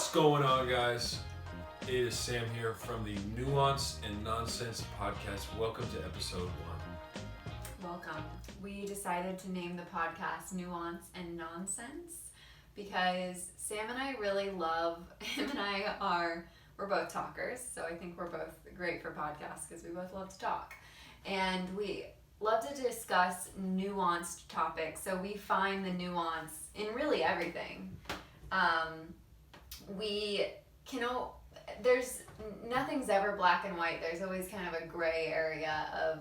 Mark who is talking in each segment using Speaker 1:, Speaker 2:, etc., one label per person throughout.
Speaker 1: What's going on, guys? It is Sam here from the Nuance and Nonsense podcast. Welcome to episode 1.
Speaker 2: Welcome. We decided to name the podcast Nuance and Nonsense because Sam and I really love, we're both talkers, so I think we're both great for podcasts because we both love to talk. And we love to discuss nuanced topics, so we find the nuance in really everything. Nothing's ever black and white. There's always kind of a gray area of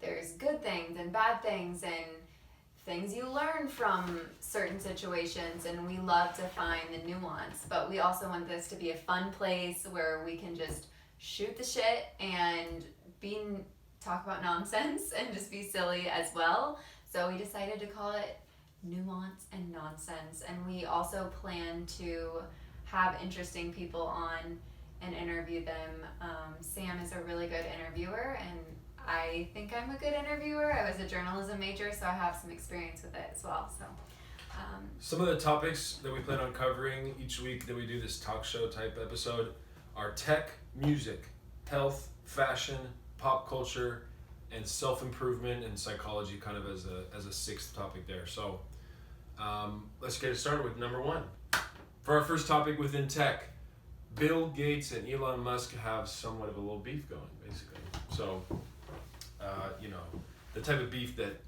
Speaker 2: there's good things and bad things and things you learn from certain situations, and we love to find the nuance. But we also want this to be a fun place where we can just shoot the shit and talk about nonsense and just be silly as well. So we decided to call it Nuance and Nonsense, and we also plan to have interesting people on and interview them. Sam is a really good interviewer, and I think I'm a good interviewer. I was a journalism major, so I have some experience with it as well. So,
Speaker 1: some of the topics that we plan on covering each week that we do this talk show type episode are tech, music, health, fashion, pop culture, and self-improvement and psychology, kind of as a sixth topic there. So let's get started with number 1. For our first topic within tech, Bill Gates and Elon Musk have somewhat of a little beef going, basically. So, the type of beef that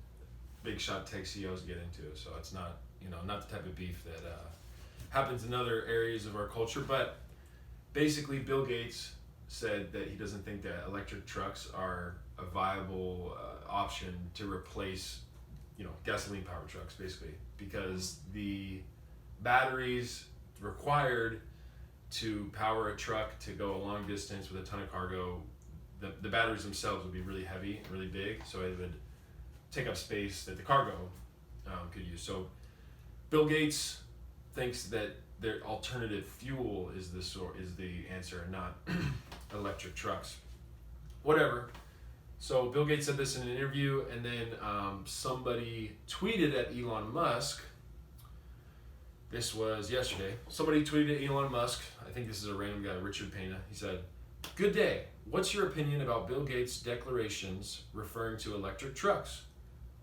Speaker 1: big shot tech CEOs get into. So it's not the type of beef that happens in other areas of our culture. But basically, Bill Gates said that he doesn't think that electric trucks are a viable option to replace, gasoline-powered trucks, basically, because the batteries required to power a truck to go a long distance with a ton of cargo, the batteries themselves would be really heavy and really big, so it would take up space that the cargo could use. So Bill Gates thinks that their alternative fuel is the answer, not electric trucks. Whatever. So Bill Gates said this in an interview, and then somebody tweeted at Elon Musk. This was yesterday. Somebody tweeted at Elon Musk. I think this is a random guy, Richard Pena. He said, "Good day. What's your opinion about Bill Gates' declarations referring to electric trucks?"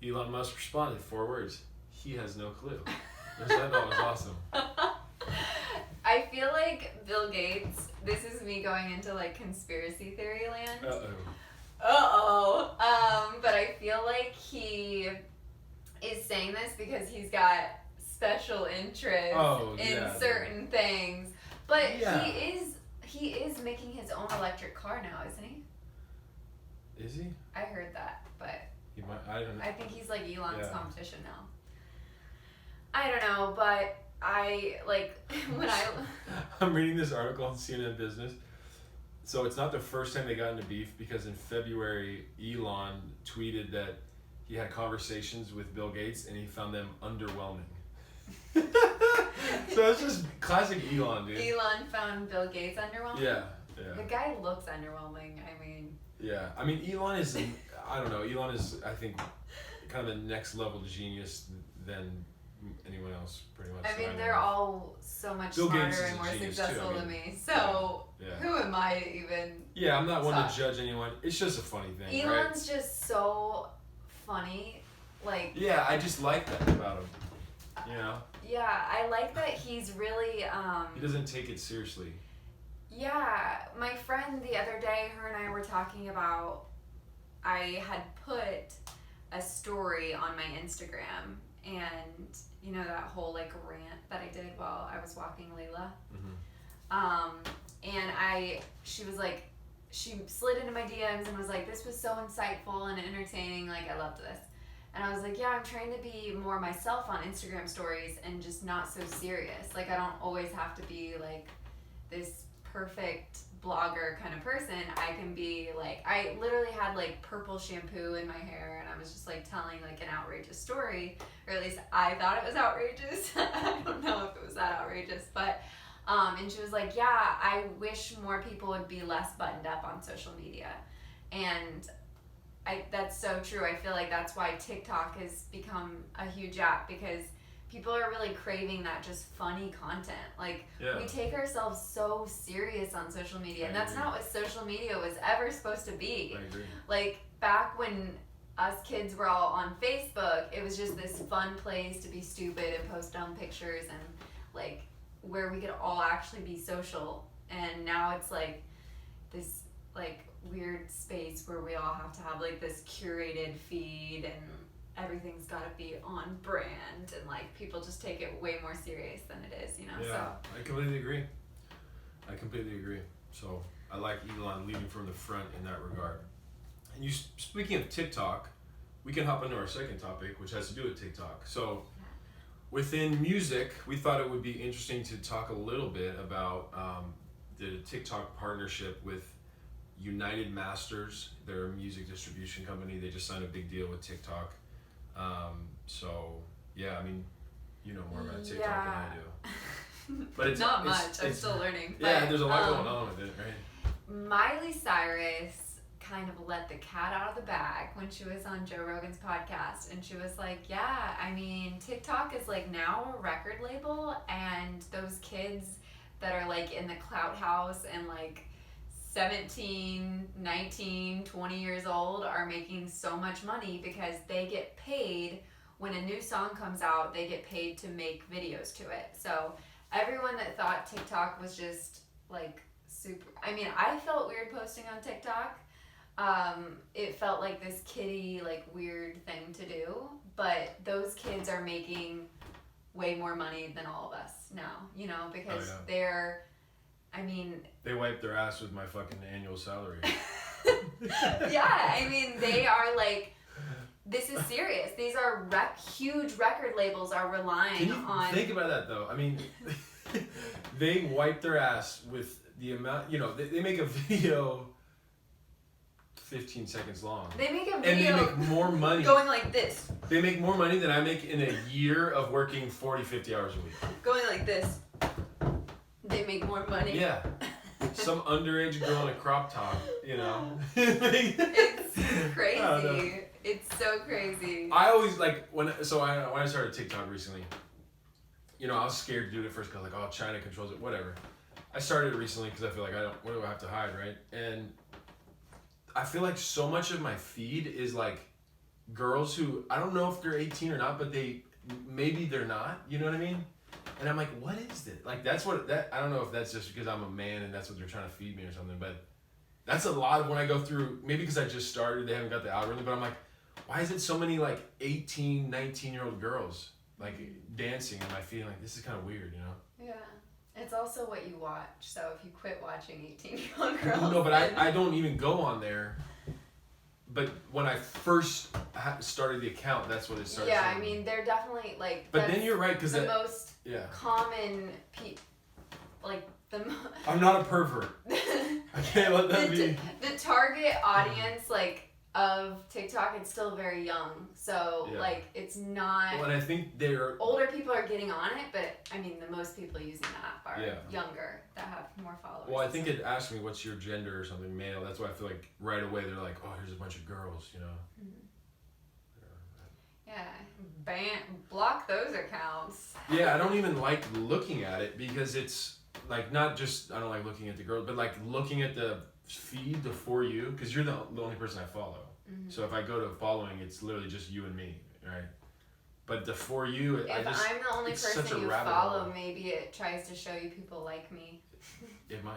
Speaker 1: Elon Musk responded, 4 words: "He has no clue." Which I thought was awesome.
Speaker 2: I feel like Bill Gates, this is me going into like conspiracy theory land. But I feel like he is saying this because he's got special interest in certain things. But he is making his own electric car now, isn't he?
Speaker 1: Is he?
Speaker 2: I heard that, but
Speaker 1: he might, I don't know.
Speaker 2: I think he's like Elon's competition now. I don't know, but
Speaker 1: I'm reading this article on CNN Business. So it's not the first time they got into beef, because in February, Elon tweeted that he had conversations with Bill Gates and he found them underwhelming. So it's just classic Elon, dude.
Speaker 2: Elon found Bill Gates underwhelming?
Speaker 1: Yeah.
Speaker 2: The guy looks underwhelming,
Speaker 1: Yeah, Elon is, I don't know, Elon is, I think, kind of the next level genius than anyone else, pretty much.
Speaker 2: They're all so much smarter and more successful than me, so who am I to even
Speaker 1: I'm not one to judge anyone. It's just a funny thing,
Speaker 2: Elon's just so funny,
Speaker 1: I just like that about him,
Speaker 2: Yeah, I like that he's really,
Speaker 1: he doesn't take it seriously.
Speaker 2: Yeah, my friend the other day, her and I were talking about, I had put a story on my Instagram, and that whole rant that I did while I was walking Layla. And she was like, she slid into my DMs and was like, "This was so insightful and entertaining, I loved this." And I was like, yeah, I'm trying to be more myself on Instagram stories and just not so serious. I don't always have to be this perfect blogger kind of person. I can be I literally had purple shampoo in my hair, and I was just telling an outrageous story, or at least I thought it was outrageous. I don't know if it was that outrageous, but and she was like, yeah, I wish more people would be less buttoned up on social media. And that's so true. I feel like that's why TikTok has become a huge app, because people are really craving that just funny content. Like,
Speaker 1: Yeah.
Speaker 2: we take ourselves so serious on social media, and that's
Speaker 1: agree.
Speaker 2: not what social media was ever supposed to be.
Speaker 1: I agree.
Speaker 2: Like, back when us kids were all on Facebook, it was just this fun place to be stupid and post dumb pictures and, like, where we could all actually be social. And now it's, like, this, like, weird space where we all have to have, like, this curated feed and everything's got to be on brand, and like people just take it way more serious than it is, you know.
Speaker 1: Yeah,
Speaker 2: So
Speaker 1: I completely agree. So I like Elon leading from the front in that regard. And you, speaking of TikTok, we can hop into our second topic, which has to do with TikTok. So within music, we thought it would be interesting to talk a little bit about the TikTok partnership with United Masters. They're a music distribution company. They just signed a big deal with TikTok. So yeah, I mean, you know more about TikTok than I do. But it's
Speaker 2: not much. I'm still learning.
Speaker 1: Yeah,
Speaker 2: but,
Speaker 1: there's a lot going on with it, right?
Speaker 2: Miley Cyrus kind of let the cat out of the bag when she was on Joe Rogan's podcast, and she was like, yeah, I mean, TikTok is like now a record label, and those kids that are like in the clout house and like 17, 19, 20 years old are making so much money because they get paid when a new song comes out. They get paid to make videos to it. So everyone that thought TikTok was just like super, I mean, I felt weird posting on TikTok. It felt like this kiddie, like weird thing to do, but those kids are making way more money than all of us now, you know, because they're, I mean,
Speaker 1: they wipe their ass with my fucking annual salary.
Speaker 2: yeah, I mean, they are like, this is serious. These are huge record labels are relying on.
Speaker 1: Think about that though. I mean, they wipe their ass with the amount, you know, they make a video 15 seconds long.
Speaker 2: They make a video.
Speaker 1: And they make more money.
Speaker 2: Going like this.
Speaker 1: They make more money than I make in a year of working 40, 50 hours a week.
Speaker 2: Going like this. They make more money.
Speaker 1: Yeah. Some underage girl in a crop top, you know.
Speaker 2: It's crazy. It's so crazy.
Speaker 1: I always like when I started TikTok recently, you know, I was scared to do it at first because like, oh, China controls it, whatever. I started it recently because I feel like what do I have to hide, right? And I feel like so much of my feed is like girls who, I don't know if they're 18 or not, but maybe they're not, you know what I mean? And I'm like, what is this? Like, I don't know if that's just because I'm a man and that's what they're trying to feed me or something, but that's a lot of when I go through, maybe because I just started, they haven't got the algorithm, but I'm like, why is it so many like 18, 19-year-old girls like dancing in my feed? Like, this is kind of weird, you know?
Speaker 2: Yeah. It's also what you watch, so if you quit watching 18-year-old girls.
Speaker 1: No, but I don't even go on there. But when I first started the account, that's what it started.
Speaker 2: Yeah, I mean, they're definitely like.
Speaker 1: But then you're right, because
Speaker 2: the most common
Speaker 1: I'm not a pervert. I can't let that be.
Speaker 2: The target audience, like, of TikTok, it's still very young, so like it's not.
Speaker 1: Well, and I think
Speaker 2: older people are getting on it, but I mean, the most people using the app are younger that have more followers.
Speaker 1: Well, I think it asked me what's your gender or something, male. That's why I feel like right away they're like, oh, here's a bunch of girls, you know.
Speaker 2: Block those accounts.
Speaker 1: Yeah, I don't even like looking at it because it's like not just I don't like looking at the girls, but like looking at the feed, the For You, because you're the only person I follow. Mm-hmm. So if I go to following, it's literally just you and me, right? But the For You,
Speaker 2: if I'm the only person you follow, maybe it tries to show you people like me.
Speaker 1: It might,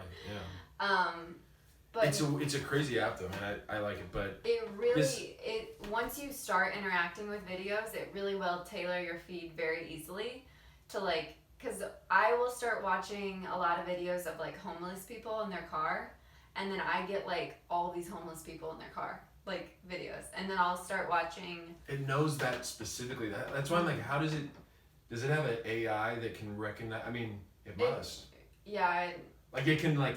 Speaker 1: yeah. But it's a crazy app though, man. I like it, but
Speaker 2: it really once you start interacting with videos, it really will tailor your feed very easily to like, because I will start watching a lot of videos of like homeless people in their car, and then I get like all these homeless people in their car like videos, and then I'll start watching. It
Speaker 1: knows that specifically. That's why I'm like, how does it have an AI that can recognize? I mean, it must.
Speaker 2: Yeah.
Speaker 1: Like it can like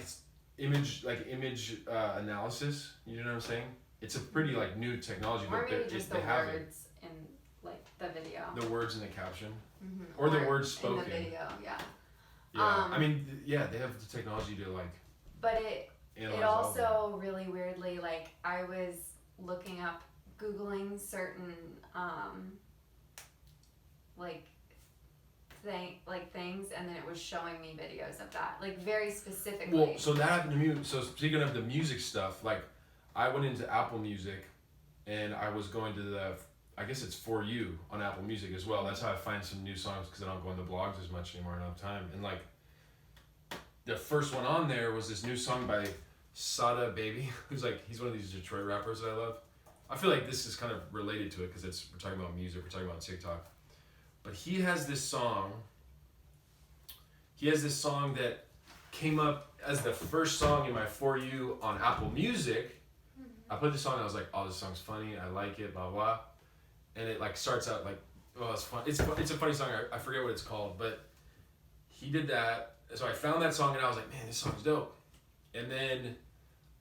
Speaker 1: image analysis. You know what I'm saying? It's a pretty like new technology.
Speaker 2: Or maybe just the words in like the video.
Speaker 1: The words in the caption, or the words spoken
Speaker 2: in the video. Yeah.
Speaker 1: Yeah. I mean, they have the technology to like.
Speaker 2: But it also really weirdly, like I was looking up, Googling certain like things, and then it was showing me videos of that, like very specifically.
Speaker 1: Well, so that happened to me. So speaking of the music stuff, like I went into Apple Music, and I was going to I guess it's For You on Apple Music as well. That's how I find some new songs because I don't go into blogs as much anymore. I don't have time. And like the first one on there was this new song by Sada Baby, who's like, he's one of these Detroit rappers that I love. I feel like this is kind of related to it because we're talking about music, we're talking about TikTok. But he has this song that came up as the first song in my For You on Apple Music. I put the song and I was like, oh, this song's funny, I like it, blah, blah. And it like starts out like, oh, it's fun. It's a funny song, I forget what it's called, but he did that. So I found that song and I was like, man, this song's dope. And then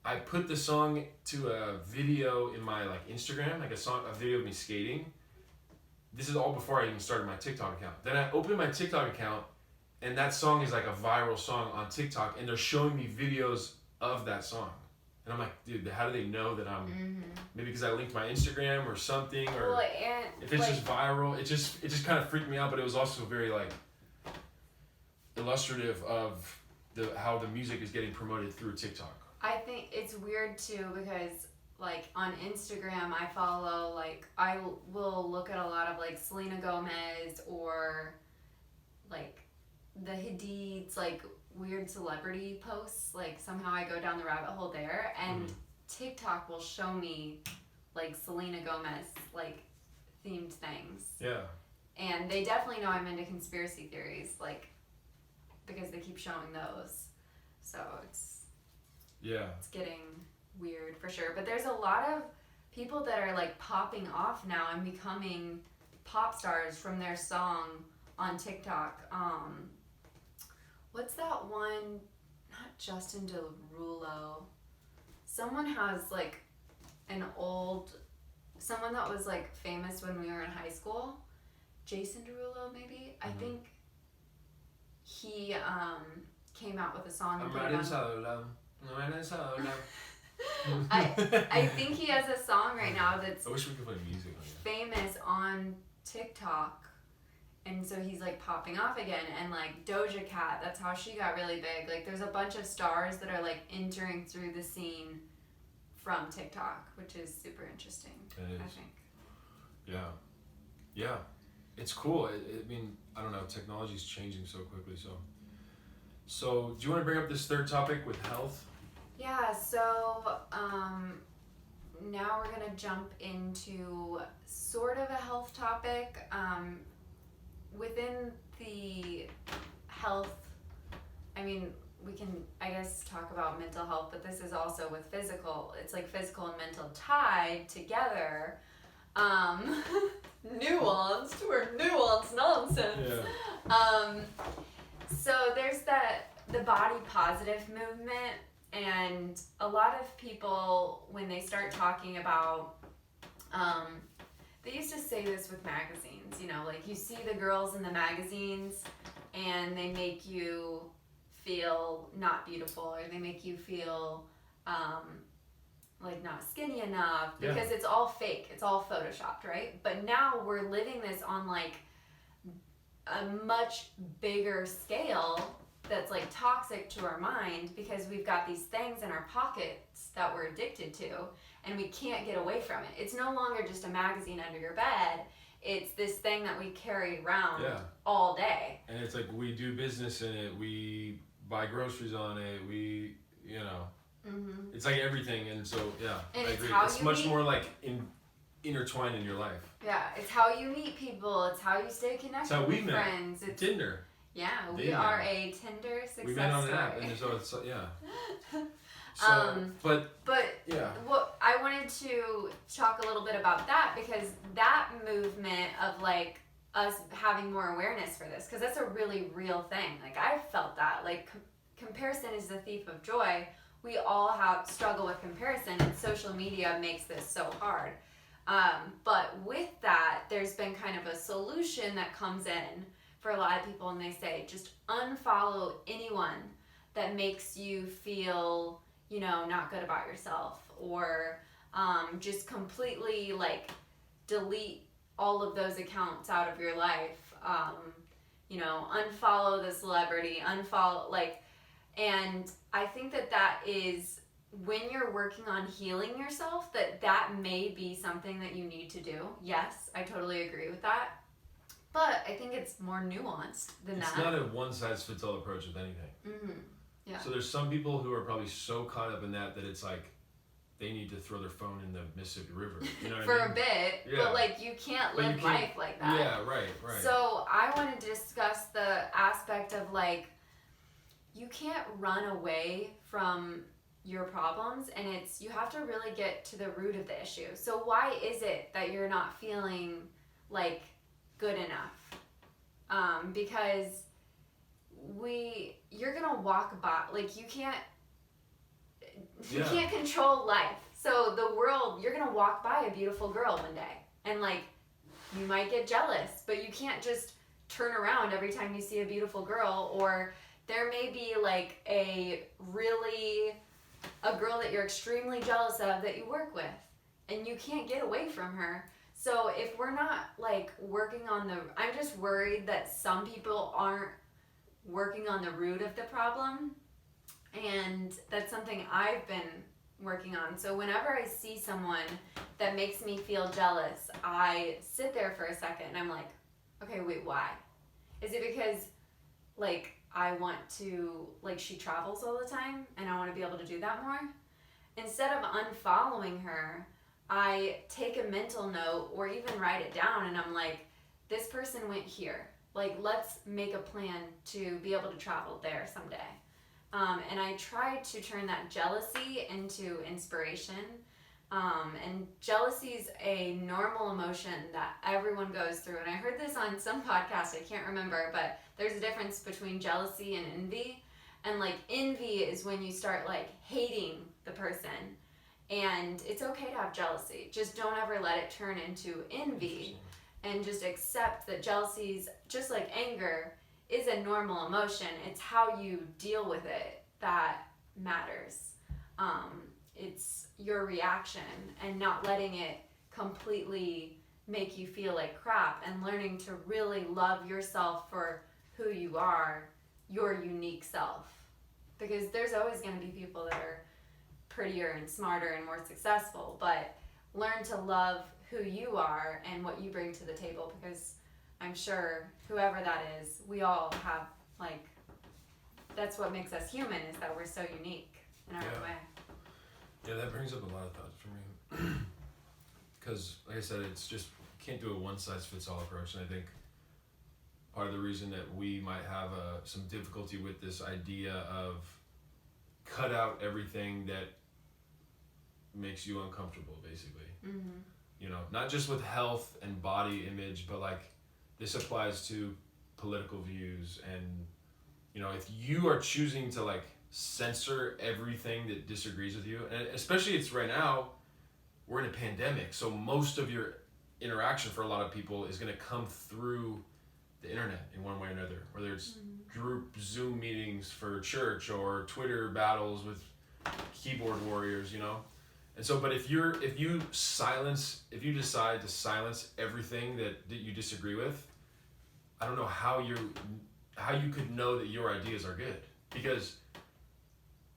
Speaker 1: I put the song to a video in my like Instagram, like a video of me skating. This is all before I even started my TikTok account. Then I opened my TikTok account, and that song is like a viral song on TikTok, and they're showing me videos of that song. And I'm like, dude, how do they know that I'm, maybe because I linked my Instagram or something, or
Speaker 2: well, and
Speaker 1: if it's just viral, it just kind of freaked me out, but it was also very like illustrative of how the music is getting promoted through TikTok.
Speaker 2: I think it's weird too because like on Instagram I follow, like I will look at a lot of like Selena Gomez or like the Hadid's like weird celebrity posts. Like somehow I go down the rabbit hole there, and TikTok will show me like Selena Gomez like themed things.
Speaker 1: Yeah.
Speaker 2: And they definitely know I'm into conspiracy theories, like because they keep showing those. So it's getting weird for sure. But there's a lot of people that are like popping off now and becoming pop stars from their song on TikTok. What's that one? Not Justin Derulo. Someone has like someone that was like famous when we were in high school. Jason Derulo, maybe? I think he came out with a song. I think he has a song right now that's
Speaker 1: I wish we could play music on it.
Speaker 2: Famous on TikTok, and so he's like popping off again. And like Doja Cat, that's how she got really big. Like there's a bunch of stars that are like entering through the scene from TikTok, which is super interesting.
Speaker 1: It is.
Speaker 2: I think.
Speaker 1: Yeah, it's cool. I mean, I don't know, technology's changing so quickly. So do you want to bring up this third topic with health?
Speaker 2: Yeah, so now we're going to jump into sort of a health topic. Within the health, I mean, we can, I guess, talk about mental health, but this is also with physical. It's like physical and mental tied together. Nuanced, we're nuanced nonsense.
Speaker 1: Yeah.
Speaker 2: So there's the body positive movement, and a lot of people, when they start talking about, they used to say this with magazines, you know, like you see the girls in the magazines and they make you feel not beautiful, or they make you feel like not skinny enough because it's all fake, it's all photoshopped, right? But now we're living this on like a much bigger scale that's like toxic to our mind, because we've got these things in our pockets that we're addicted to and we can't get away from it. It's no longer just a magazine under your bed. It's this thing that we carry around all day.
Speaker 1: And it's like we do business in it, we buy groceries on it, we, you know, it's like everything. And so,
Speaker 2: and
Speaker 1: I agree. It's much more like intertwined in your life.
Speaker 2: Yeah, it's how you meet people. It's how you stay connected with friends. It's
Speaker 1: Tinder.
Speaker 2: Yeah, we are a Tinder success story.
Speaker 1: We met on an app, and so it's So, but
Speaker 2: what I wanted to talk a little bit about that, because that movement of like us having more awareness for this, because that's a really real thing. Like I've felt that. Like comparison is the thief of joy. We all struggle with comparison, and social media makes this so hard. But with that, there's been kind of a solution that comes in for a lot of people, and they say just unfollow anyone that makes you feel, you know, not good about yourself, or just completely like delete all of those accounts out of your life. unfollow the celebrity, unfollow, like, and I think that is when you're working on healing yourself, that may be something that you need to do. Yes, I totally agree with that. But I think it's more nuanced than that.
Speaker 1: It's not a one-size-fits-all approach with anything.
Speaker 2: Mm-hmm. Yeah.
Speaker 1: So there's some people who are probably so caught up in that it's like they need to throw their phone in the Mississippi River. You know what
Speaker 2: For
Speaker 1: I mean?
Speaker 2: a bit,
Speaker 1: Yeah.
Speaker 2: but like you can't live life like that.
Speaker 1: Yeah, right.
Speaker 2: So I want to discuss the aspect of like you can't run away from your problems, and you have to really get to the root of the issue. So why is it that you're not feeling like good enough? Because you're gonna walk by, like you can't control life. So the world, you're gonna walk by a beautiful girl one day, and like you might get jealous, but you can't just turn around every time you see a beautiful girl. Or there may be like a girl that you're extremely jealous of that you work with, and you can't get away from her. So if we're not like working on I'm just worried that some people aren't working on the root of the problem, and that's something I've been working on. So whenever I see someone that makes me feel jealous, I sit there for a second and I'm like, okay, wait, why? Is it because like I want to, like she travels all the time and I want to be able to do that more? Instead of unfollowing her, I take a mental note or even write it down, and I'm like, this person went here. Like, let's make a plan to be able to travel there someday. And I try to turn that jealousy into inspiration. And jealousy is a normal emotion that everyone goes through. And I heard this on some podcast, I can't remember, but there's a difference between jealousy and envy. And like envy is when you start like hating the person. And it's okay to have jealousy. Just don't ever let it turn into envy. And just accept that jealousy is just like anger is a normal emotion. It's how you deal with it that matters. It's your reaction and not letting it completely make you feel like crap, and learning to really love yourself for who you are, your unique self. Because there's always going to be people that are prettier and smarter and more successful, but learn to love who you are and what you bring to the table, because I'm sure whoever that is, we all have, like, that's what makes us human, is that we're so unique in our own way.
Speaker 1: Yeah, that brings up a lot of thoughts for me. Because, like I said, it's just, can't do a one-size-fits-all approach, and I think part of the reason that we might have some difficulty with this idea of cut out everything that makes you uncomfortable, basically.
Speaker 2: Mm-hmm.
Speaker 1: You know, not just with health and body image, but like this applies to political views. And, you know, if you are choosing to like censor everything that disagrees with you, and especially it's right now, we're in a pandemic, so most of your interaction for a lot of people is going to come through the internet in one way or another, whether it's group Zoom meetings for church or Twitter battles with keyboard warriors, you know. And so, but if you decide to silence everything that you disagree with, I don't know how you could know that your ideas are good, because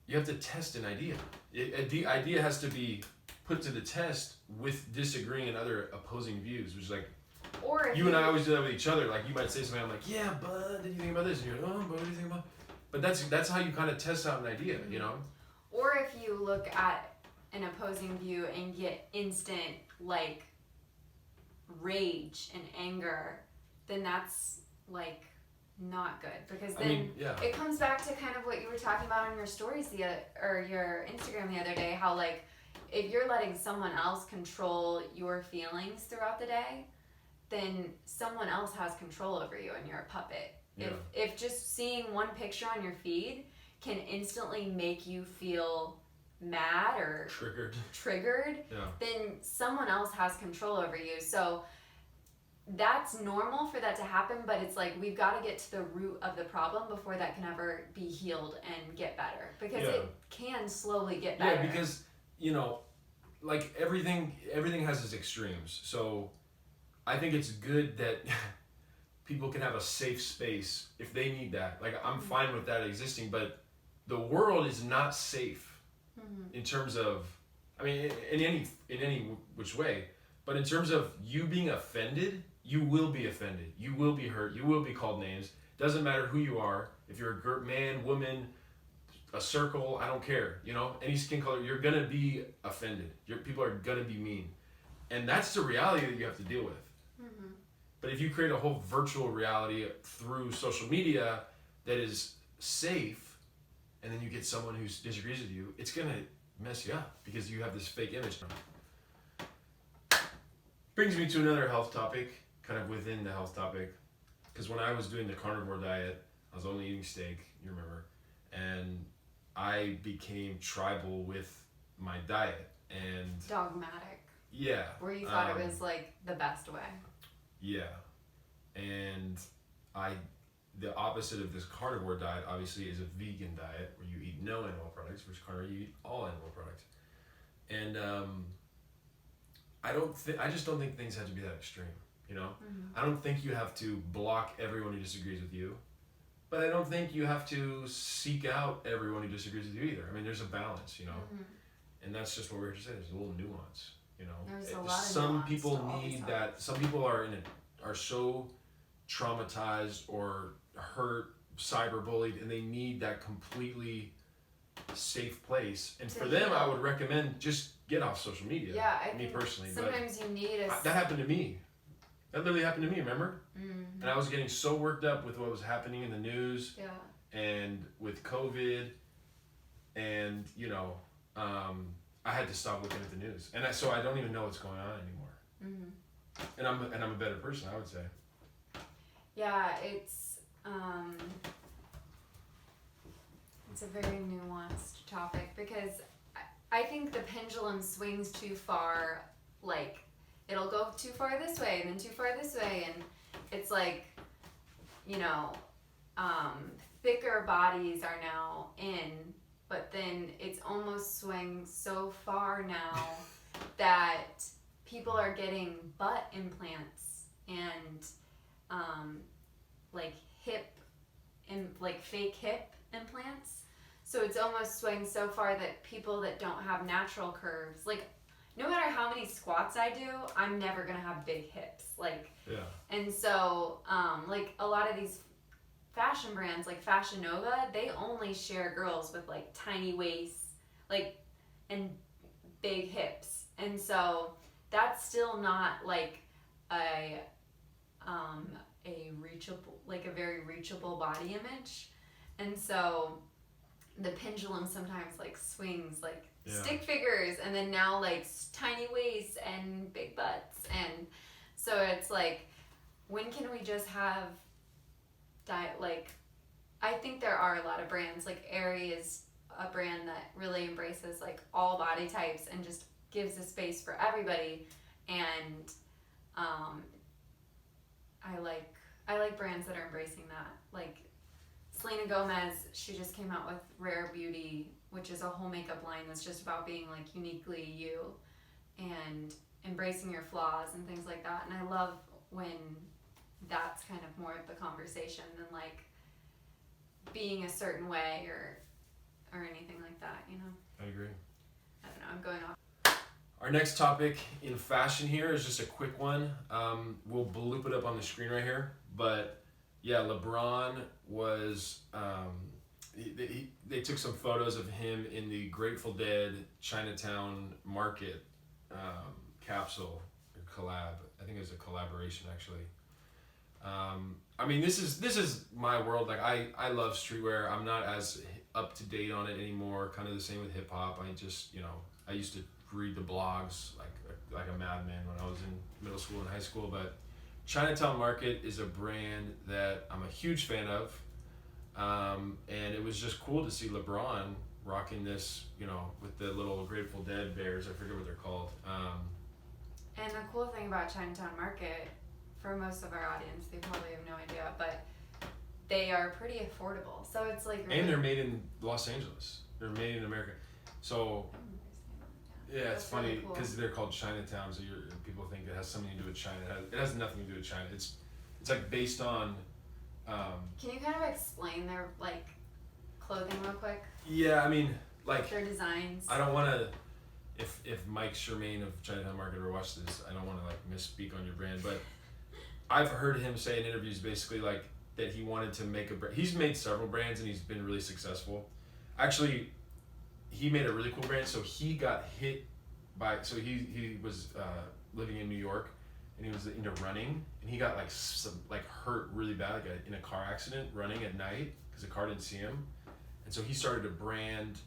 Speaker 1: you have to test an idea. The idea has to be put to the test with disagreeing and other opposing views, which is like, or if you and I always do that with each other. Like, you might say something, I'm like, yeah, bud, did you think about this? And you're like, oh, bud, what do you think about? But that's how you kind of test out an idea, you know?
Speaker 2: Or if you look at an opposing view and get instant, like, rage and anger, then that's, like, not good. Because then it comes back to kind of what you were talking about on your stories or your Instagram the other day, how, like, if you're letting someone else control your feelings throughout the day, then someone else has control over you and you're a puppet. Yeah. If just seeing one picture on your feed can instantly make you feel mad or triggered, then someone else has control over you. So that's normal for that to happen, but it's like we've got to get to the root of the problem before that can ever be healed and get better, because it can slowly get better.
Speaker 1: Yeah, because, you know, like everything has its extremes. So I think it's good that people can have a safe space if they need that. Like I'm fine with that existing, but the world is not safe in terms of, I mean, in any which way, but in terms of you being offended, you will be offended. You will be hurt. You will be called names. Doesn't matter who you are. If you're a man, woman, a circle, I don't care. You know, any skin color, you're gonna be offended. People are gonna be mean, and that's the reality that you have to deal with. But if you create a whole virtual reality through social media that is safe, and then you get someone who disagrees with you, it's gonna mess you up because you have this fake image. Brings me to another health topic, kind of within the health topic, because when I was doing the carnivore diet, I was only eating steak, you remember, and I became tribal with my diet and
Speaker 2: dogmatic.
Speaker 1: Yeah.
Speaker 2: Where you thought it was like the best way.
Speaker 1: Yeah, and the opposite of this carnivore diet obviously is a vegan diet where you eat no animal products, versus carnivore you eat all animal products, and I just don't think things have to be that extreme. You know, I don't think you have to block everyone who disagrees with you, but I don't think you have to seek out everyone who disagrees with you either. I mean, there's a balance, you know, and that's just what we're here to say. There's a little nuance. You know,
Speaker 2: there's a lot of
Speaker 1: some people need that. Some people are are so traumatized or hurt, cyberbullied, and they need that completely safe place. And for them, I would recommend just get off social media.
Speaker 2: Yeah, I
Speaker 1: me
Speaker 2: think
Speaker 1: personally.
Speaker 2: sometimes you need
Speaker 1: that happened to me. That literally happened to me. Remember? And I was getting so worked up with what was happening in the news.
Speaker 2: Yeah.
Speaker 1: And with COVID, and you know. I had to stop looking at the news, and so I don't even know what's going on anymore. And I'm a better person, I would say.
Speaker 2: Yeah, it's a very nuanced topic because I think the pendulum swings too far. Like it'll go too far this way and then too far this way, and it's like, you know, thicker bodies are now in. But then it's almost swung so far now that people are getting butt implants and like fake hip implants. So it's almost swung so far that people that don't have natural curves, like no matter how many squats I do, I'm never gonna have big hips. Like and so like a lot of these fashion brands like Fashion Nova, they only share girls with like tiny waists, like and big hips, and so that's still not like a reachable, like a very reachable body image, and so the pendulum sometimes like swings like stick figures, and then now like tiny waists and big butts, and so it's like, when can we just have diet? Like, I think there are a lot of brands, like Aerie is a brand that really embraces like all body types and just gives a space for everybody, and I like brands that are embracing that. Like Selena Gomez, she just came out with Rare Beauty, which is a whole makeup line that's just about being like uniquely you and embracing your flaws and things like that, and I love when that's kind of more of the conversation than like being a certain way or anything like that, you know?
Speaker 1: I agree.
Speaker 2: I don't know, I'm going off.
Speaker 1: Our next topic in fashion here is just a quick one. We'll bloop it up on the screen right here, but yeah, LeBron was, they took some photos of him in the Grateful Dead Chinatown Market capsule or collab. I think it was a collaboration actually. I mean, this is my world. Like I love streetwear. I'm not as up to date on it anymore. Kind of the same with hip hop. I just, you know, I used to read the blogs like a madman when I was in middle school and high school. But Chinatown Market is a brand that I'm a huge fan of, and it was just cool to see LeBron rocking this, you know, with the little Grateful Dead bears. I forget what they're called.
Speaker 2: And the cool thing about Chinatown Market, for most of our audience, they probably have no idea, but they are pretty affordable. So it's like really,
Speaker 1: and they're made in Los Angeles. They're made in America. So yeah, it's funny because they're called Chinatown. So people think it has something to do with China. It has nothing to do with China. It's like based on.
Speaker 2: Can you kind of explain their like clothing real quick?
Speaker 1: Yeah, I mean, like
Speaker 2: their designs.
Speaker 1: I don't want to. If Mike Shermaine of Chinatown Market ever watched this, I don't want to like misspeak on your brand, but I've heard him say in interviews basically like that he wanted to make a brand. He's made several brands and he's been really successful. Actually, he made a really cool brand. So he got hit by. So he was living in New York, and he was into running, and he got like hurt really bad like in a car accident running at night because the car didn't see him, and so he started a brand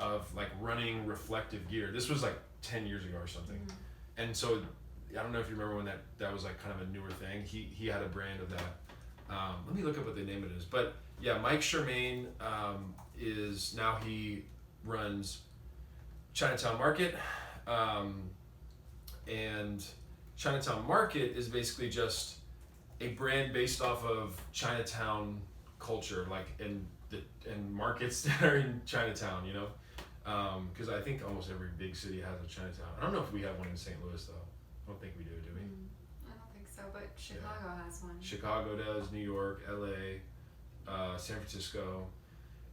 Speaker 1: of like running reflective gear. This was like 10 years ago or something, and so I don't know if you remember when that was like kind of a newer thing. He had a brand of that. Let me look up what the name of it is, but yeah, Mike Shermaine is now he runs Chinatown Market, and Chinatown Market is basically just a brand based off of Chinatown culture, like in markets that are in Chinatown, you know, because I think almost every big city has a Chinatown. I don't know if we have one in St. Louis though. I don't think we do we?
Speaker 2: I don't think so, but Chicago has one.
Speaker 1: Chicago does, New York, LA, San Francisco.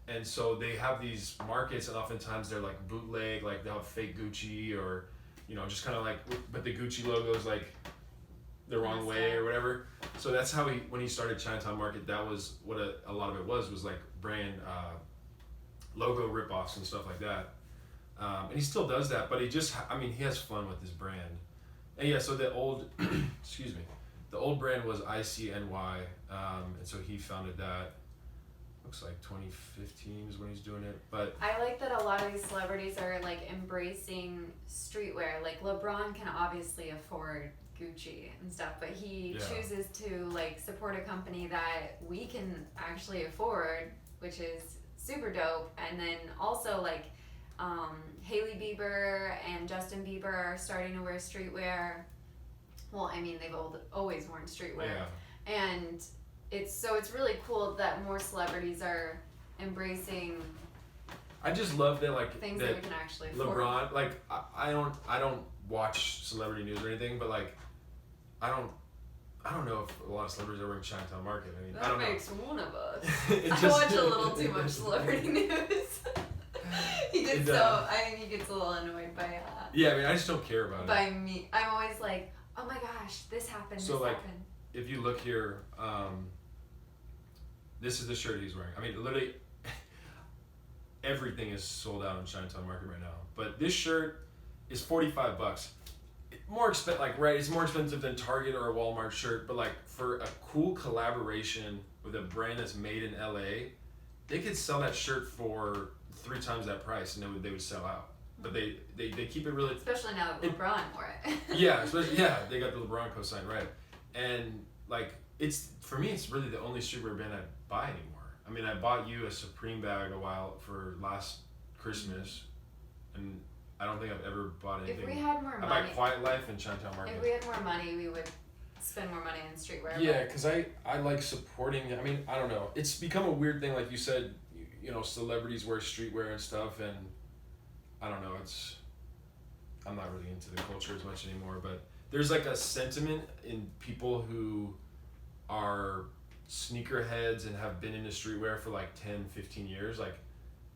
Speaker 1: And so they have these markets, and oftentimes they're like bootleg, like they'll have fake Gucci, or, you know, just kind of like, but the Gucci logo is like the wrong way or whatever. So that's how when he started Chinatown Market, that was what a lot of it was like brand logo ripoffs and stuff like that. And he still does that, but he has fun with his brand. And yeah, so the old, excuse me, the old brand was ICNY, and so he founded that. Looks like 2015 is when he's doing it, but
Speaker 2: I like that a lot of these celebrities are like embracing streetwear. Like LeBron can obviously afford Gucci and stuff, but he chooses to like support a company that we can actually afford, which is super dope. And then also like Hailey Bieber and Justin Bieber are starting to wear streetwear. Well, I mean, they've always worn streetwear, and it's really cool that more celebrities are embracing.
Speaker 1: I just love that, like
Speaker 2: things that we can actually afford.
Speaker 1: LeBron, like I don't watch celebrity news or anything, but like I don't know if a lot of celebrities are wearing Chinatown Market. I mean,
Speaker 2: that
Speaker 1: I don't
Speaker 2: makes
Speaker 1: know.
Speaker 2: one of us. I watch a little too much celebrity news. He gets a little annoyed by
Speaker 1: yeah, I mean, I just don't care about
Speaker 2: by me. I'm always like, oh my gosh, this happened.
Speaker 1: So
Speaker 2: this
Speaker 1: like,
Speaker 2: happened.
Speaker 1: If you look here, this is the shirt he's wearing. I mean, literally everything is sold out in Chinatown Market right now. But this shirt is $45. It's more expensive than Target or a Walmart shirt, but like for a cool collaboration with a brand that's made in LA, they could sell that shirt for 3 times that price, and they would sell out. But they keep it really,
Speaker 2: especially now that LeBron wore it.
Speaker 1: Yeah, they got the LeBron cosign, right? And like for me, it's really the only streetwear brand I buy anymore. I mean, I bought you a Supreme bag a while for last Christmas, and I don't think I've ever bought anything.
Speaker 2: If we had more money,
Speaker 1: I buy Quiet Life and Chinatown Market.
Speaker 2: If we had more money, we would spend more money on streetwear.
Speaker 1: Yeah, because I like supporting. I mean, I don't know. It's become a weird thing, like you said. You know, celebrities wear streetwear and stuff, and I don't know. I'm not really into the culture as much anymore, but there's like a sentiment in people who are sneakerheads and have been into streetwear for like 10, 15 years. Like,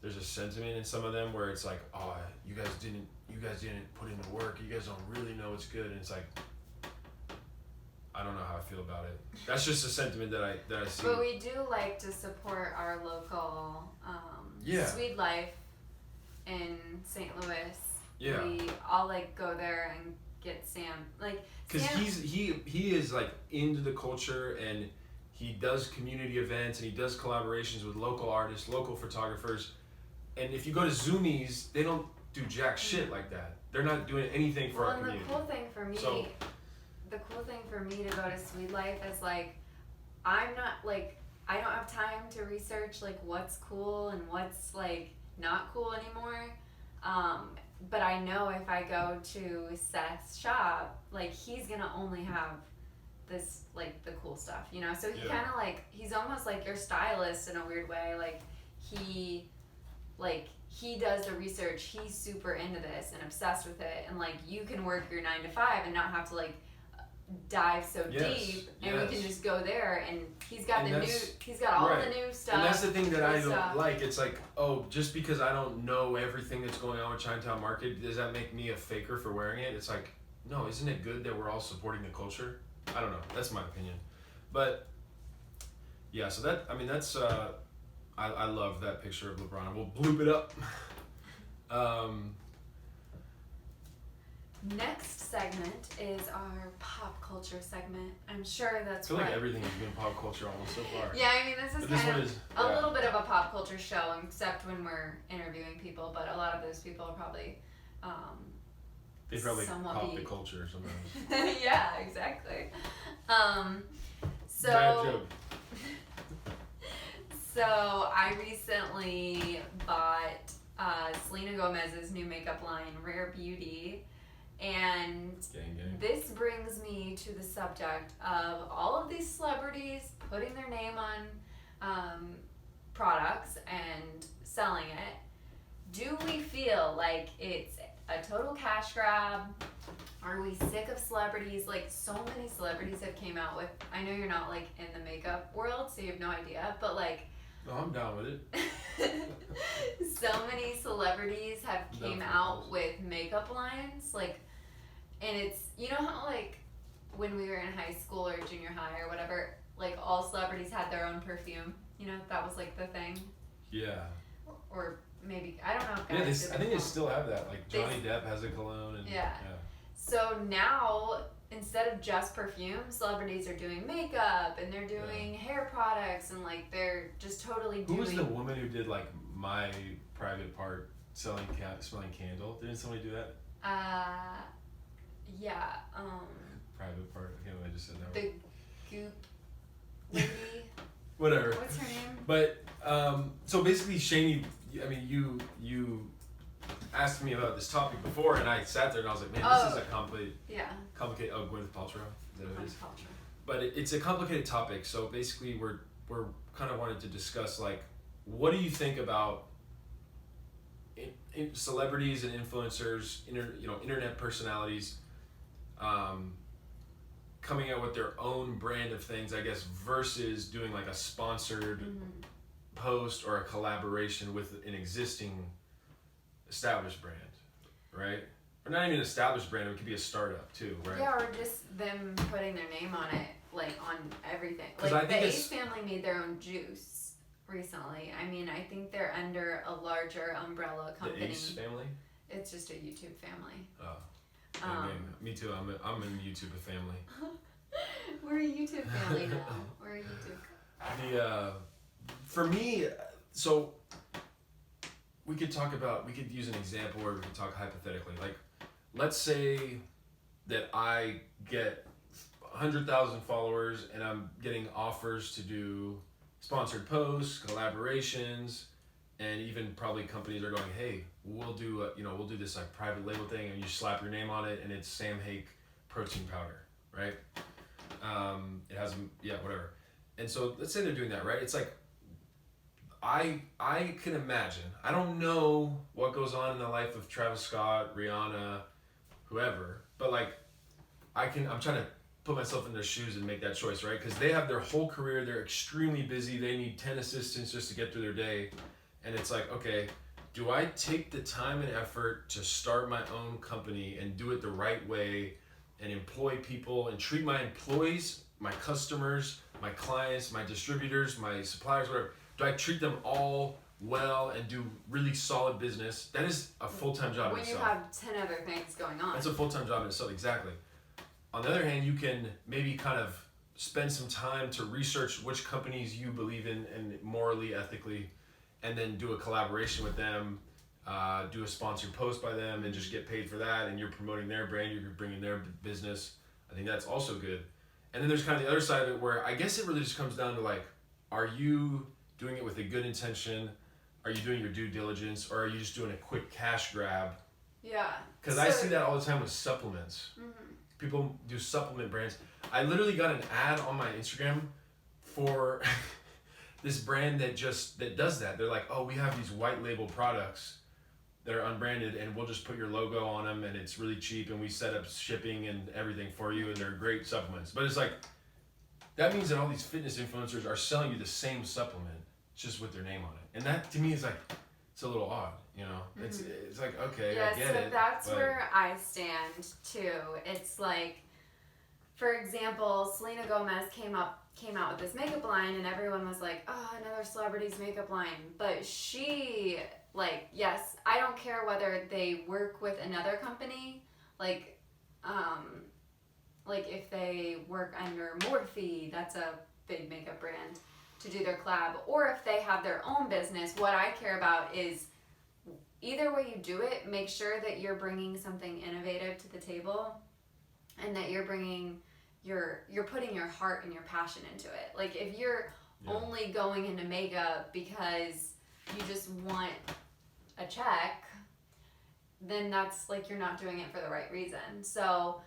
Speaker 1: there's a sentiment in some of them where it's like, oh, you guys didn't put in the work. You guys don't really know it's good. And it's like, I don't know how I feel about it. That's just a sentiment that I see.
Speaker 2: But we do like to support our local Sweet Life in St. Louis.
Speaker 1: Yeah.
Speaker 2: We all like go there and get Sam, like,
Speaker 1: because he is like into the culture, and he does community events, and he does collaborations with local artists, local photographers. And if you go to Zoomies, they don't do jack shit like that. They're not doing anything for our community.
Speaker 2: The cool thing for me to go to Sweet Life is like, I don't have time to research like what's cool and what's like not cool anymore. But I know if I go to Seth's shop, like he's gonna only have this like the cool stuff, you know. So he kind of like, he's almost like your stylist in a weird way. Like he does the research. He's super into this and obsessed with it, and like you can work your 9 to 5 and not have to like dive so
Speaker 1: Yes,
Speaker 2: deep, and we
Speaker 1: yes.
Speaker 2: can just go there, and he's got
Speaker 1: And
Speaker 2: he's got all
Speaker 1: right.
Speaker 2: the new stuff.
Speaker 1: And that's the thing that I
Speaker 2: good
Speaker 1: don't
Speaker 2: stuff.
Speaker 1: like. It's like, oh, just because I don't know everything that's going on with Chinatown Market, does that make me a faker for wearing it? It's like, no, isn't it good that we're all supporting the culture? I don't know. That's my opinion. But yeah, so that's I love that picture of LeBron. We'll bloop it up.
Speaker 2: Next segment is our pop culture segment. I'm sure
Speaker 1: I
Speaker 2: that's
Speaker 1: feel
Speaker 2: what.
Speaker 1: like everything has been pop culture almost so far.
Speaker 2: Yeah, I mean, this is
Speaker 1: But this
Speaker 2: kind
Speaker 1: one
Speaker 2: of
Speaker 1: is,
Speaker 2: a
Speaker 1: yeah.
Speaker 2: little bit of a pop culture show, except when we're interviewing people. But a lot of those people are probably.
Speaker 1: They probably
Speaker 2: somewhat
Speaker 1: pop
Speaker 2: be-
Speaker 1: the culture sometimes.
Speaker 2: Yeah, exactly. So.
Speaker 1: Bad joke.
Speaker 2: So I recently bought Selena Gomez's new makeup line, Rare Beauty, and
Speaker 1: Gang.
Speaker 2: this brings me to the subject of all of these celebrities putting their name on products and selling it. Do we feel like it's a total cash grab? Are we sick of celebrities? Like, so many celebrities have came out with, I know you're not like in the makeup world, so you have no idea, but like
Speaker 1: No, I'm down with it.
Speaker 2: so many celebrities have came
Speaker 1: Nothing
Speaker 2: out
Speaker 1: else.
Speaker 2: with makeup lines, like, and it's, you know how like when we were in high school or junior high or whatever, like all celebrities had their own perfume, you know, that was like the thing,
Speaker 1: Yeah.
Speaker 2: or maybe, I don't know if
Speaker 1: Yeah,
Speaker 2: guys did
Speaker 1: I think they
Speaker 2: before.
Speaker 1: still have that. Like
Speaker 2: They-
Speaker 1: Johnny Depp has a cologne and
Speaker 2: Yeah. So now, instead of just perfume, celebrities are doing makeup and they're doing hair products, and like they're just totally
Speaker 1: Who
Speaker 2: doing.
Speaker 1: was the woman who did like My Private Part smelling candle? Didn't somebody do that?
Speaker 2: Yeah,
Speaker 1: Private Part. I can't believe I just said that.
Speaker 2: the Goop lady.
Speaker 1: Whatever.
Speaker 2: What's her name?
Speaker 1: But so basically, Shani, I mean, you asked me about this topic before, and I sat there and I was like, man, this is a complicated.
Speaker 2: Yeah.
Speaker 1: Complicated. Oh, Gwyneth Paltrow. Is that what it is?
Speaker 2: Culture.
Speaker 1: But it's a complicated topic. So basically, we're kind of wanted to discuss like, what do you think about celebrities and influencers, internet personalities, coming out with their own brand of things, I guess, versus doing like a sponsored post or a collaboration with an existing established brand, right? Or not even an established brand, it could be a startup too, right?
Speaker 2: Yeah, or just them putting their name on it, like on everything.
Speaker 1: 'Cause
Speaker 2: Like
Speaker 1: I think
Speaker 2: the
Speaker 1: it's-
Speaker 2: Ace family made their own juice recently. I mean, I think they're under a larger umbrella company.
Speaker 1: The Ace family?
Speaker 2: It's just a YouTube family.
Speaker 1: Oh. Gang. Me too. I'm in YouTube family.
Speaker 2: We're a YouTube family now. We're a YouTube.
Speaker 1: For me, so we could use an example where we could talk hypothetically. Like, let's say that I get 100,000 followers and I'm getting offers to do sponsored posts, collaborations, and even probably companies are going, hey, we'll do this like private label thing, and you slap your name on it, and it's Sam Hake protein powder, right? It has, whatever. And so let's say they're doing that, right? It's like, I can imagine, I don't know what goes on in the life of Travis Scott, Rihanna, whoever, but like, I'm trying to put myself in their shoes and make that choice, right? Because they have their whole career, they're extremely busy, they need 10 assistants just to get through their day. And it's like, okay, do I take the time and effort to start my own company and do it the right way and employ people and treat my employees, my customers, my clients, my distributors, my suppliers, whatever? Do I treat them all well and do really solid business? That is a full-time job in
Speaker 2: When you
Speaker 1: itself.
Speaker 2: have 10 other things going on.
Speaker 1: That's a full-time job in itself, exactly. On the other hand, you can maybe kind of spend some time to research which companies you believe in and morally, ethically, and then do a collaboration with them, do a sponsored post by them, and just get paid for that, and you're promoting their brand, you're bringing their business. I think that's also good. And then there's kind of the other side of it where I guess it really just comes down to like, are you doing it with a good intention? Are you doing your due diligence? Or are you just doing a quick cash grab?
Speaker 2: Yeah.
Speaker 1: Because I see that all the time with supplements. People do supplement brands. I literally got an ad on my Instagram for this brand that does that. They're like, oh, we have these white label products that are unbranded, and we'll just put your logo on them, and it's really cheap, and we set up shipping and everything for you, and they're great supplements. But it's like, that means that all these fitness influencers are selling you the same supplement, just with their name on it. And that, to me, is like, it's a little odd, you know? It's like, okay, I get it.
Speaker 2: So that's where I stand, too. It's like, for example, Selena Gomez came out with this makeup line, and everyone was like, oh, another celebrity's makeup line. But she, like, yes, I don't care whether they work with another company, like if they work under Morphe, that's a big makeup brand, to do their collab, or if they have their own business. What I care about is, either way you do it, make sure that you're bringing something innovative to the table, and that you're bringing you're putting your heart and your passion into it. Like, if you're only going into makeup because you just want a check, then that's like, you're not doing it for the right reason. So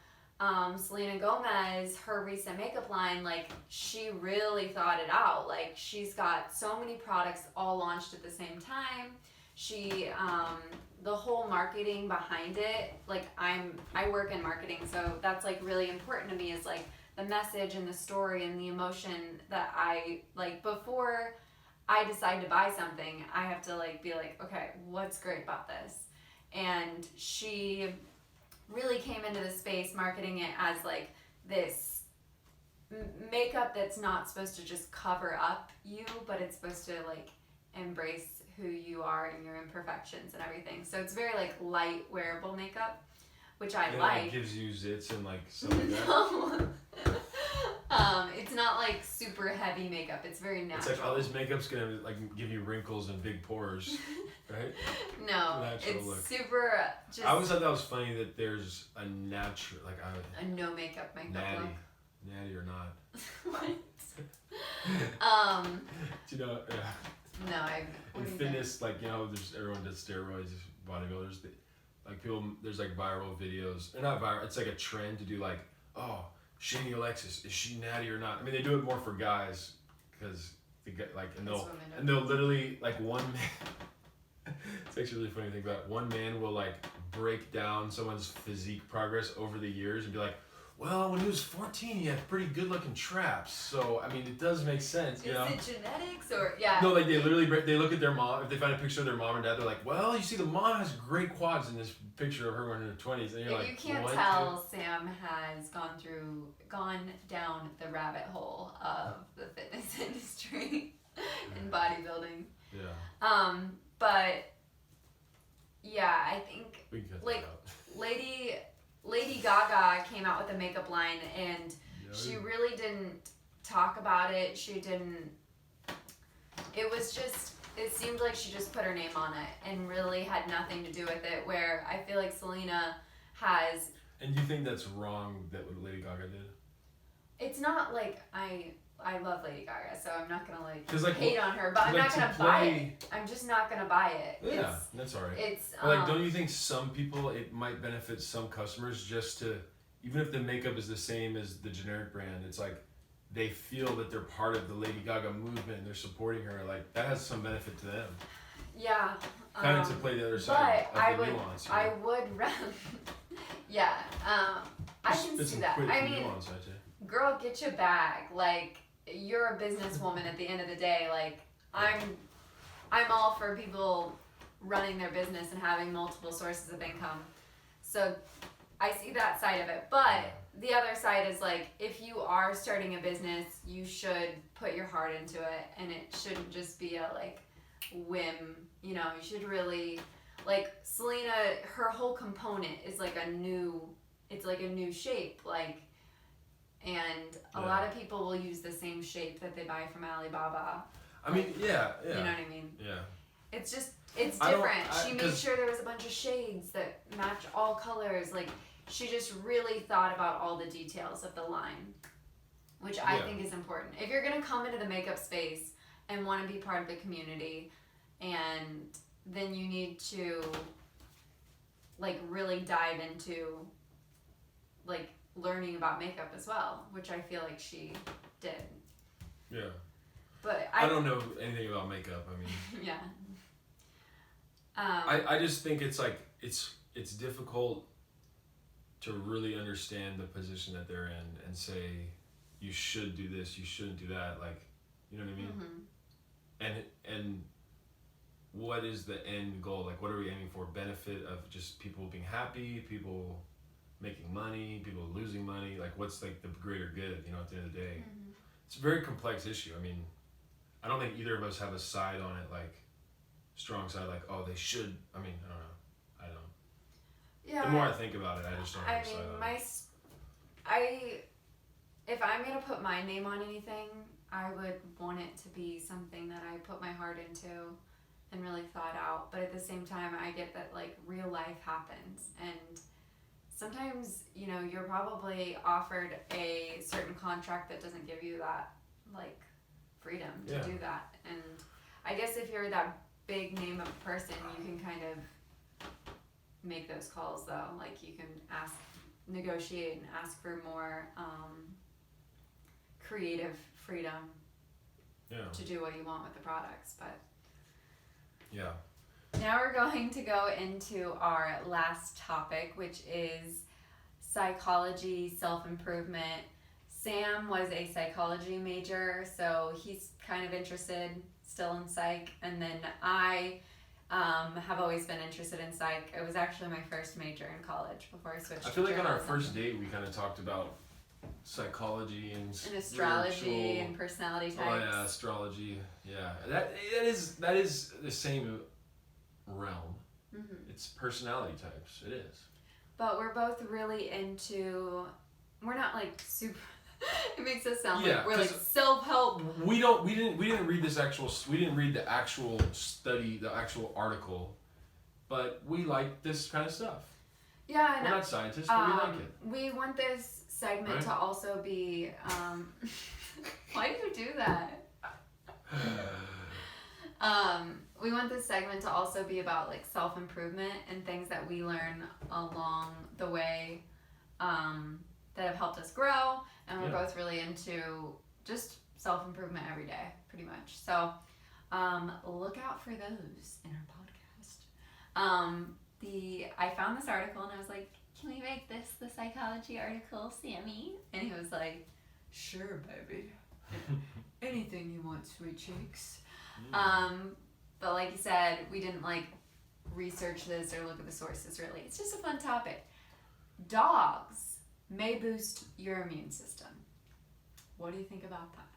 Speaker 2: Selena Gomez, her recent makeup line, like, she really thought it out. Like, she's got so many products all launched at the same time. She the whole marketing behind it, like, I work in marketing, so that's like really important to me, is like the message and the story and the emotion that I like. Before I decide to buy something, I have to like be like, okay, what's great about this? And she really came into the space marketing it as like this makeup that's not supposed to just cover up you, but it's supposed to like embrace who you are and your imperfections and everything. So it's very like light wearable makeup, which I like.
Speaker 1: It gives you zits and like stuff like that.
Speaker 2: No. It's not like super heavy makeup. It's very natural.
Speaker 1: It's like, oh, this makeup's gonna like give you wrinkles and big pores, right?
Speaker 2: No,
Speaker 1: natural
Speaker 2: it's
Speaker 1: look.
Speaker 2: super just.
Speaker 1: I always thought that was funny that there's a natural, like
Speaker 2: a no makeup
Speaker 1: natty,
Speaker 2: look.
Speaker 1: natty or not.
Speaker 2: What?
Speaker 1: Do you know? Yeah.
Speaker 2: No,
Speaker 1: in fitness, like, you know, there's everyone does steroids, bodybuilders. Like, people, there's like viral videos. They're not viral. It's like a trend to do like, oh, Shani Alexis, is she natty or not? I mean, they do it more for guys, because they get like, and they'll literally like one man. It's actually really funny to think about. One man will like break down someone's physique progress over the years and be like, well, when he was 14, he had pretty good-looking traps. So, I mean, it does make sense, you know?
Speaker 2: Is it genetics or, yeah?
Speaker 1: No, like, they literally, they look at their mom. If they find a picture of their mom and dad, they're like, well, you see, the mom has great quads in this picture of her in her 20s. And you're like,
Speaker 2: you can't
Speaker 1: what?
Speaker 2: tell, Sam has gone down the rabbit hole of the fitness industry and bodybuilding.
Speaker 1: Yeah.
Speaker 2: But, yeah, I think,
Speaker 1: We can cut
Speaker 2: like,
Speaker 1: that out.
Speaker 2: Lady Gaga came out with a makeup line, and she really didn't talk about it. She didn't. It was just. It seemed like she just put her name on it and really had nothing to do with it. Where I feel like Selena has.
Speaker 1: And you think that's wrong that what Lady Gaga did?
Speaker 2: It's not like I love Lady Gaga, so I'm not gonna
Speaker 1: like
Speaker 2: hate on her, but I'm not gonna buy it. I'm just not gonna buy it.
Speaker 1: Yeah, that's alright.
Speaker 2: It's
Speaker 1: but like, don't you think some people, it might benefit some customers just to, even if the makeup is the same as the generic brand, it's like they feel that they're part of the Lady Gaga movement, they're supporting her, like that has some benefit to them.
Speaker 2: Yeah.
Speaker 1: Kind of to play the other side of the nuance. You know?
Speaker 2: I would yeah. I can see that. I mean,
Speaker 1: nuance, I'd say.
Speaker 2: Girl, get your bag. Like, you're a businesswoman at the end of the day. Like, I'm all for people running their business and having multiple sources of income. So I see that side of it. But the other side is like, if you are starting a business, you should put your heart into it, and it shouldn't just be a like whim. You know, you should really, like, Selena, her whole component is like a new shape, like. And a lot of people will use the same shape that they buy from Alibaba.
Speaker 1: I mean, yeah.
Speaker 2: You know what I mean?
Speaker 1: Yeah.
Speaker 2: It's just, it's different. She made sure there was a bunch of shades that match all colors. Like, she just really thought about all the details of the line, which I think is important. If you're going to come into the makeup space and want to be part of the community, and then you need to, like, really dive into, like, learning about makeup as well, which I feel like she did.
Speaker 1: Yeah.
Speaker 2: But
Speaker 1: I don't know anything about makeup. I mean.
Speaker 2: Yeah.
Speaker 1: I just think it's like it's difficult to really understand the position that they're in and say you should do this, you shouldn't do that, like, you know what I mean? And what is the end goal? Like, what are we aiming for? Benefit of just people being happy, people making money, people losing money, like what's like the greater good, you know, at the end of the day? It's a very complex issue. I mean, I don't think either of us have a side on it, like strong side, like, oh, they should. I mean, I don't know. I don't.
Speaker 2: Yeah.
Speaker 1: The more I think about it, I just don't have a side on it.
Speaker 2: If I'm gonna put my name on anything, I would want it to be something that I put my heart into and really thought out. But at the same time, I get that like real life happens, and sometimes, you know, you're probably offered a certain contract that doesn't give you that like freedom to do that. And I guess if you're that big name of a person, you can kind of make those calls though. Like you can negotiate and ask for more creative freedom to do what you want with the products. But now we're going to go into our last topic, which is psychology, self-improvement. Sam was a psychology major, so he's kind of interested still in psych. And then I have always been interested in psych. It was actually my first major in college before I switched
Speaker 1: I feel
Speaker 2: to
Speaker 1: like on our
Speaker 2: journalism.
Speaker 1: first date we kind of talked about psychology and
Speaker 2: astrology
Speaker 1: spiritual-
Speaker 2: and personality types.
Speaker 1: Oh yeah, astrology. Yeah, that is the same realm. It's personality types. It is.
Speaker 2: But we're both really into. We're not like super. It makes us sound like we're like self-help.
Speaker 1: We didn't read this actual. We didn't read the actual study, the actual article, but we like this kind of stuff.
Speaker 2: Yeah, I know.
Speaker 1: We're not scientists, but we like it.
Speaker 2: We want this segment to also be. Why do you do that? We want this segment to also be about like self-improvement and things that we learn along the way that have helped us grow, and we're both really into just self-improvement every day, pretty much. So look out for those in our podcast. I found this article and I was like, can we make this the psychology article, Sammy? And he was like, sure, baby. Anything you want, sweet cheeks. But like you said, we didn't like research this or look at the sources really. It's just a fun topic. Dogs may boost your immune system. What do you think about that?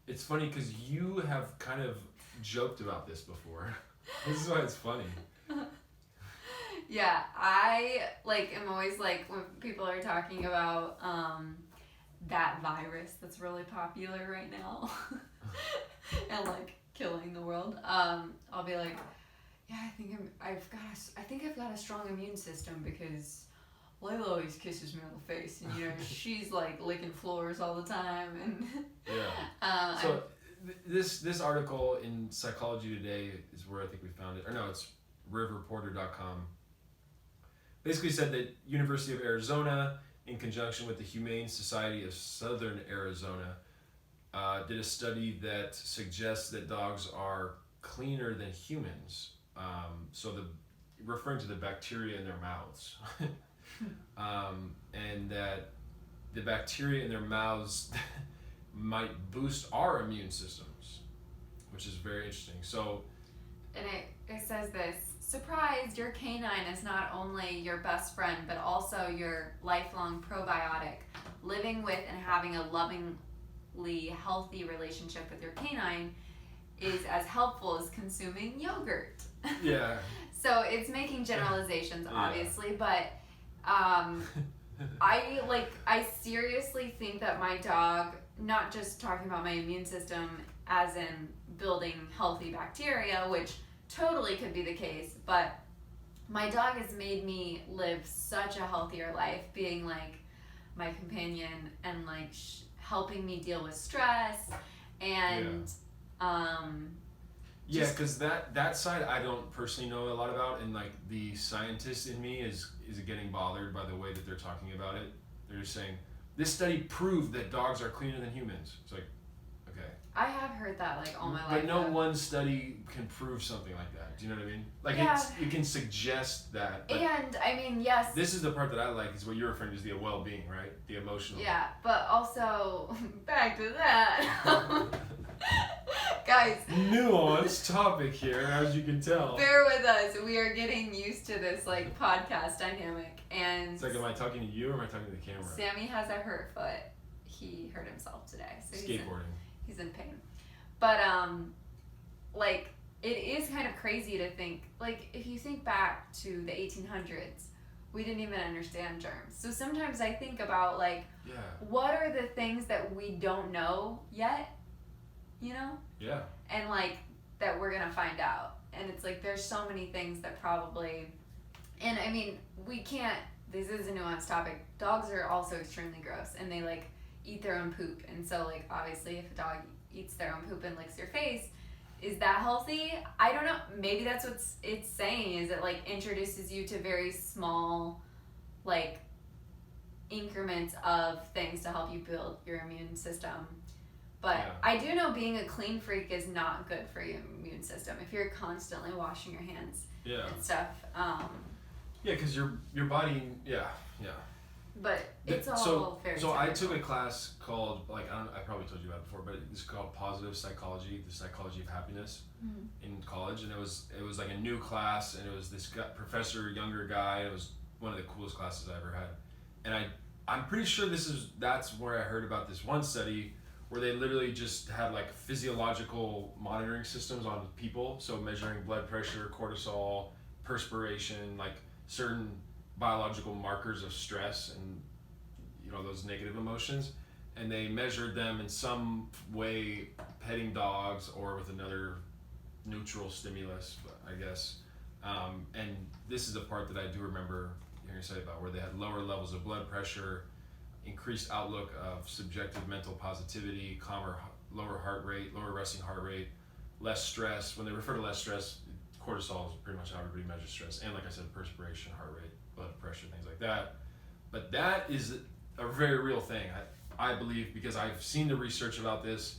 Speaker 1: It's funny because you have kind of joked about this before. This is why it's funny.
Speaker 2: Yeah, I like am always like when people are talking about that virus that's really popular right now and like killing the world. I'll be like, yeah, I think I've got a strong immune system because Layla always kisses me on the face, and you know she's like licking floors all the time, and
Speaker 1: So this article in Psychology Today is where I think we found it, or no, it's rivreporter.com. Basically said that University of Arizona, in conjunction with the Humane Society of Southern Arizona, did a study that suggests that dogs are cleaner than humans. Referring to the bacteria in their mouths. And that the bacteria in their mouths might boost our immune systems, which is very interesting. So,
Speaker 2: and it says this: surprise, your canine is not only your best friend, but also your lifelong probiotic. Living with and having a lovingly healthy relationship with your canine is as helpful as consuming yogurt.
Speaker 1: Yeah.
Speaker 2: So it's making generalizations, obviously, but I seriously think that my dog, not just talking about my immune system as in building healthy bacteria, which totally could be the case, but my dog has made me live such a healthier life, being like my companion and like helping me deal with stress and
Speaker 1: because that side I don't personally know a lot about, and like the scientist in me is getting bothered by the way that they're talking about it. They're just saying this study proved that dogs are cleaner than humans. It's like, okay.
Speaker 2: I have heard that like all my life.
Speaker 1: But no one study can prove something like that. Do you know what I mean? Like it can suggest that.
Speaker 2: And I mean, yes.
Speaker 1: This is the part that I like, is what you're referring to as the well-being, right? The emotional.
Speaker 2: Yeah, but also back to that. Guys.
Speaker 1: Nuanced topic here, as you can tell.
Speaker 2: Bear with us. We are getting used to this like podcast dynamic, and
Speaker 1: it's like, am I talking to you or am I talking to the camera?
Speaker 2: Sammy has a hurt foot. He hurt himself today. So
Speaker 1: skateboarding.
Speaker 2: He's in pain. But like it is kind of crazy to think, like if you think back to the 1800s, we didn't even understand germs. So sometimes I think about like, what are the things that we don't know yet, you know?
Speaker 1: Yeah.
Speaker 2: And like that we're gonna find out. And it's like there's so many things that probably, and I mean we can't. This is a nuanced topic. Dogs are also extremely gross, and they like eat their own poop. And so like obviously if a dog eats their own poop and licks your face, is that healthy? I don't know. Maybe that's what it's saying, is it like introduces you to very small like increments of things to help you build your immune system. But I do know being a clean freak is not good for your immune system if you're constantly washing your hands and stuff.
Speaker 1: Yeah, because your body,
Speaker 2: But it's all very
Speaker 1: So I took a class called, like, I probably told you about it before, but it's called Positive Psychology, the Psychology of Happiness, in college. And it was like a new class, and it was this professor, younger guy. It was one of the coolest classes I ever had. And I'm pretty sure that's where I heard about this one study where they literally just had like physiological monitoring systems on people. So measuring blood pressure, cortisol, perspiration, like certain biological markers of stress and, you know, those negative emotions, and they measured them in some way, petting dogs or with another neutral stimulus, I guess. And this is the part that I do remember hearing say about, where they had lower levels of blood pressure, increased outlook of subjective mental positivity, lower heart rate, lower resting heart rate, less stress. When they refer to less stress, cortisol is pretty much how everybody measures stress, and like I said, perspiration, heart rate, blood pressure, things like that. But that is a very real thing, I believe, because I've seen the research about this.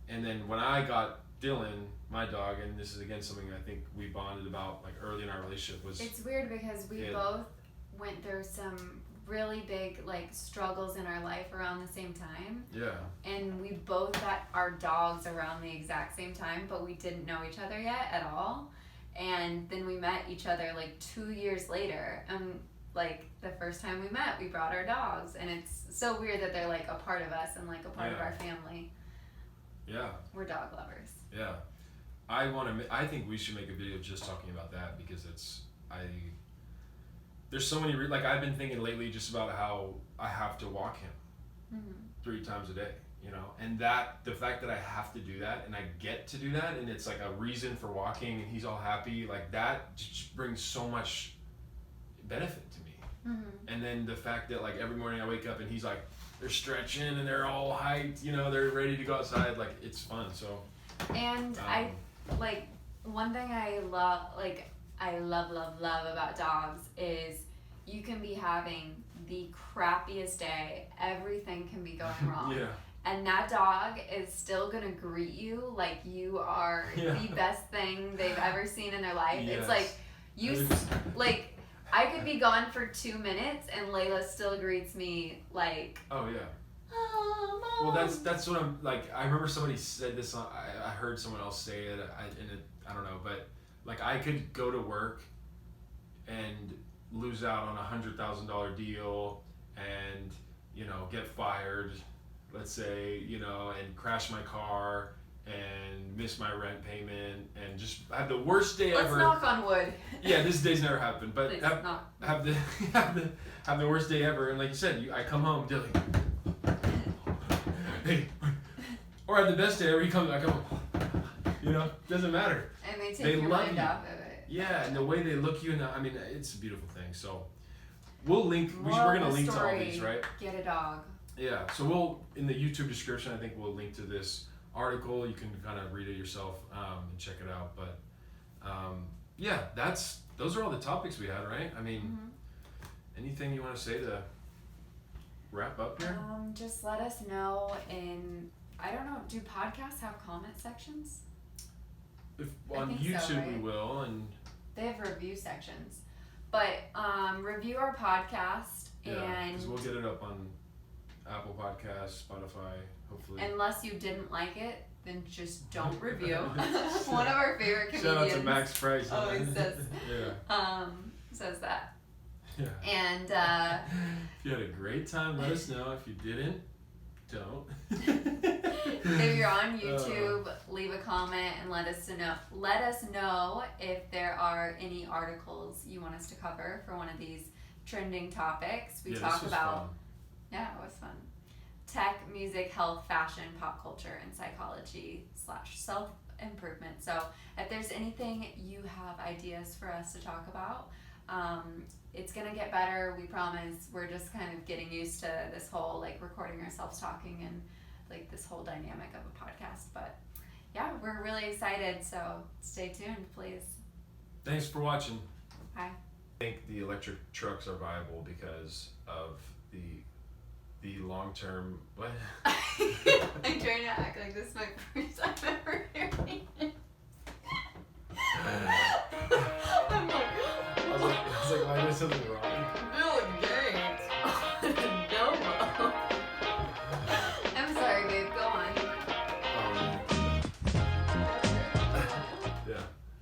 Speaker 1: And then when I got Dylan, my dog, and this is again something I think we bonded about like early in our relationship, was
Speaker 2: it's weird because we both went through some really big like struggles in our life around the same time.
Speaker 1: Yeah. And
Speaker 2: we both got our dogs around the exact same time, but we didn't know each other yet at all. And then we met each other like 2 years later, and like the first time we met, we brought our dogs, and it's so weird that they're like a part of us and like a part of our family. Yeah. We're dog lovers.
Speaker 1: Yeah. I think we should make a video just talking about that, because there's so many, like I've been thinking lately just about how I have to walk him 3 times a day, you know, and the fact that I have to do that and I get to do that, and it's like a reason for walking, and he's all happy, like that just brings so much benefit to me. And then the fact that like every morning I wake up and he's like, they're stretching and they're all hyped, you know, they're ready to go outside, like it's fun. So
Speaker 2: and I like, one thing I love about dogs is you can be having the crappiest day, everything can be going wrong, and that dog is still gonna greet you like you are the best thing they've ever seen in their life. It's like like I could be gone for 2 minutes and Layla still greets me like,
Speaker 1: oh yeah.
Speaker 2: Oh, Mom.
Speaker 1: Well, that's what I'm like. I remember somebody said this. I heard someone else say it. I don't know, but like I could go to work and lose out on $100,000 deal, and you know, get fired, let's say, you know, and crash my car and miss my rent payment and just have the worst day ever.
Speaker 2: Let's knock on wood.
Speaker 1: Yeah, this day's never happened, but have the worst day ever. And like you said, I come home, Dilly. Hey, or have the best day ever. I come home. You know, doesn't matter.
Speaker 2: And they take your mind off of it.
Speaker 1: Yeah, and the way they look you, and I mean, it's a beautiful thing. So we'll link. We're gonna link to all these, right?
Speaker 2: Get a dog.
Speaker 1: Yeah. So we'll, in the YouTube description, I think we'll link to this article. You can kind of read it yourself and check it out. But yeah, those are all the topics we had, right? I mean, anything you want to say to wrap up here?
Speaker 2: Just let us know in I don't know. Do podcasts have comment sections?
Speaker 1: If
Speaker 2: I
Speaker 1: on
Speaker 2: think so,
Speaker 1: YouTube we
Speaker 2: right?
Speaker 1: will, and
Speaker 2: They have review sections. But review our podcast
Speaker 1: yeah,
Speaker 2: and
Speaker 1: because we'll get it up on Apple Podcasts, Spotify, hopefully.
Speaker 2: unless you didn't like it, then just don't review. One of our favorite comedians
Speaker 1: Shout out to Max Price.
Speaker 2: always says
Speaker 1: Yeah.
Speaker 2: says that.
Speaker 1: Yeah.
Speaker 2: And
Speaker 1: If you had a great time, let us know. If you didn't, don't.
Speaker 2: if you're on YouTube, leave a comment and let us know if there are any articles you want us to cover for one of these trending topics. We talk about
Speaker 1: fun.
Speaker 2: Yeah, it was fun. Tech, music, health, fashion, pop culture, and psychology / self-improvement. So if there's anything you have ideas for us to talk about, it's going to get better, we promise. We're just kind of getting used to this whole like recording ourselves talking and like this whole dynamic of a podcast. But yeah, we're really excited. So stay tuned, please.
Speaker 1: Thanks for watching.
Speaker 2: Bye.
Speaker 1: I think the electric trucks are viable because of the long-term what?
Speaker 2: I'm trying to act like this is my first time ever hearing it. I'm like,
Speaker 1: I was like, why is something wrong?